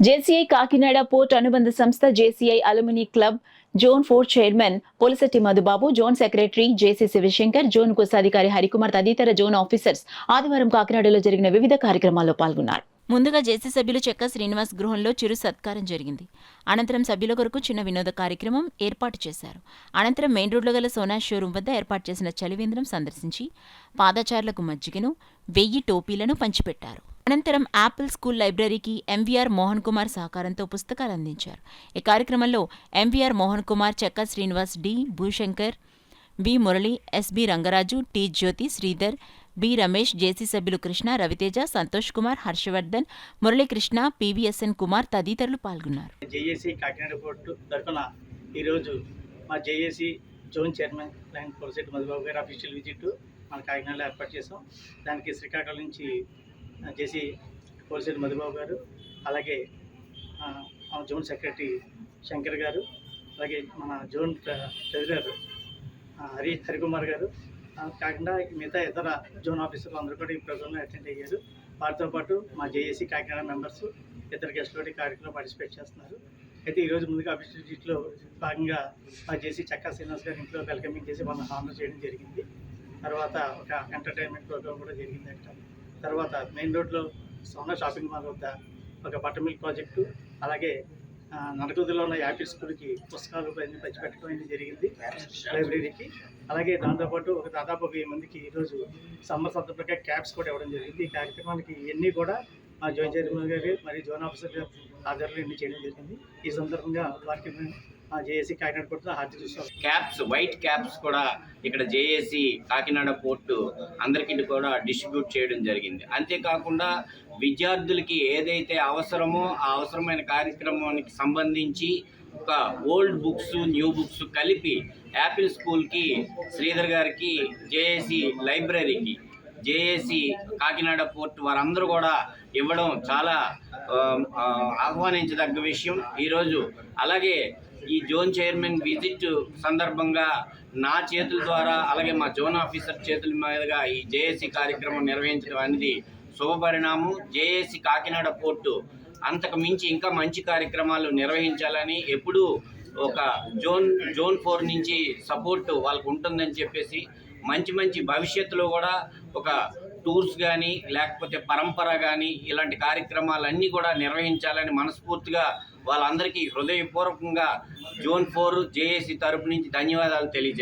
JCI Kakinada port అనుబంధ సంస్థ JCI alumni club zone 4 chairman Polisetti Madhubabu, zone secretary JC Shivashankar, zone కోశాధికారి హరికుమార్ తదితర జోన్ ఆఫీసర్స్ ఆదివారం కాకినాడలో జరిగిన వివిధ కార్యక్రమాల్లో పాల్గొన్నారు. ముందుగా జేసీ సభ్యులు చెక్క శ్రీనివాస్ గృహంలో చిరు సత్కారం జరిగింది. అనంతరం సభ్యుల కొరకు చిన్న వినోద కార్యక్రమం ఏర్పాటు చేశారు. అనంతరం మెయిన్ రోడ్లో గల సోనా షోరూం వద్ద ఏర్పాటు చేసిన చలివేంద్రం సందర్శించి పాదచారులకు మజ్జిగను, 1000 టోపీలను పంచిపెట్టారు. అనంతరం యాపిల్ స్కూల్ లైబ్రరీకి ఎంవీఆర్ మోహన్ కుమార్ సహకారంతో పుస్తకాలు అందించారు. ఈ కార్యక్రమంలో MVR Mohan Kumar, Chekka Srinivas, D Bhushankar, B Murali, SB Rangaraju, T Jyothi, Sridhar, B Ramesh, JC సభ్యులు కృష్ణ, రవితేజ, సంతోష్ కుమార్, హర్షవర్ధన్, మురళీకృష్ణ, పివిఎస్ఎన్ కుమార్ తదితరులు పాల్గొన్నారు. జేఏసీ కాకినాడ పోర్టు తరఫున ఈరోజు మా JAC zone chairman lion Polisetti Madhubabu గారి అఫీషియల్ విజిట్ మన కాకినాడలో ఏర్పాటు చేసాం. దానికి శ్రీకాకుళం నుంచి జేసీ పోలిశెట్టి మధుబాబు గారు, అలాగే జోన్ సెక్రటరీ శంకర్ గారు, అలాగే మన జోన్ ట్రెజరర్ హరికుమార్ గారు, కాకుండా మిగతా ఇతర జోన్ ఆఫీసర్లు అందరూ కూడా ఈ ప్రోగ్రాంలో అటెండ్ అయ్యారు. వారితో పాటు మా జేఏసీ కాకినాడ మెంబర్స్ ఇతర గెస్టులు ఈ కార్యక్రమంలో పార్టిసిపేట్ చేస్తున్నారు. అయితే ఈరోజు ముందుగా అఫీషియల్ విజిట్లో భాగంగా మా జేసీ చక్కా శ్రీనివాస్ గారి ఇంట్లో వెల్కమింగ్ చేసి వాళ్ళని హానర్ చేయడం జరిగింది. తర్వాత ఒక ఎంటర్టైన్మెంట్ ప్రోగ్రామ్ కూడా జరిగిందట. తర్వాత మెయిన్ రోడ్లో సోనా షాపింగ్ మాల్ వద్ద ఒక బటర్ మిల్క్ ప్రాజెక్టు, అలాగే నడకుదులో ఉన్న యాపిల్ స్కూల్కి పుస్తకాలు పంచిపెట్టడం జరిగింది లైబ్రరీకి. అలాగే దాంతోపాటు దాదాపు 1000 మందికి ఈరోజు సమ్మర్ సందర్భంగా క్యాప్స్ కూడా ఇవ్వడం జరిగింది. ఈ కార్యక్రమానికి ఇవన్నీ కూడా మా జోన్ చైర్మన్ గారు మరియు జోన్ ఆఫీసర్ గారు ఆధ్వర్యంలో ఇన్ని చేయడం జరిగింది. ఈ సందర్భంగా వారికి జేఏసీ కాకినాడ పోర్టు హార్దిక చూస్తాం. క్యాప్స్, వైట్ క్యాప్స్ కూడా ఇక్కడ జేఏసీ కాకినాడ పోర్టు అందరికీ కూడా డిస్ట్రిబ్యూట్ చేయడం జరిగింది. అంతేకాకుండా విద్యార్థులకి ఏదైతే అవసరమో ఆ అవసరమైన కార్యక్రమానికి సంబంధించి ఒక ఓల్డ్ బుక్స్, న్యూ బుక్స్ కలిపి యాపిల్ స్కూల్కి, శ్రీధర్ గారికి, జేఏసీ లైబ్రరీకి, జేఏసీ కాకినాడ పోర్టు వారందరూ కూడా ఇవ్వడం చాలా ఆహ్వానించదగ్గ విషయం ఈరోజు. అలాగే ఈ జోన్ చైర్మన్ విజిట్ సందర్భంగా నా చేతుల ద్వారా, అలాగే మా జోన్ ఆఫీసర్ చేతుల మీదుగా ఈ జేఏసీ కార్యక్రమం నిర్వహించడం అనేది శుభపరిణామం. జేఏసీ కాకినాడ పోర్టు అంతకు మించి ఇంకా మంచి కార్యక్రమాలు నిర్వహించాలని, ఎప్పుడూ ఒక జోన్ 4 నుంచి సపోర్ట్ వాళ్ళకు ఉంటుందని చెప్పేసి మంచి భవిష్యత్తులో కూడా ఒక టూర్స్ కానీ లేకపోతే పరంపర కానీ ఇలాంటి కార్యక్రమాలన్నీ కూడా నిర్వహించాలని మనస్ఫూర్తిగా వాళ్ళందరికీ హృదయపూర్వకంగా జోన్ 4 జేఏసీ తరపు నుంచి ధన్యవాదాలు తెలియజేస్తాను.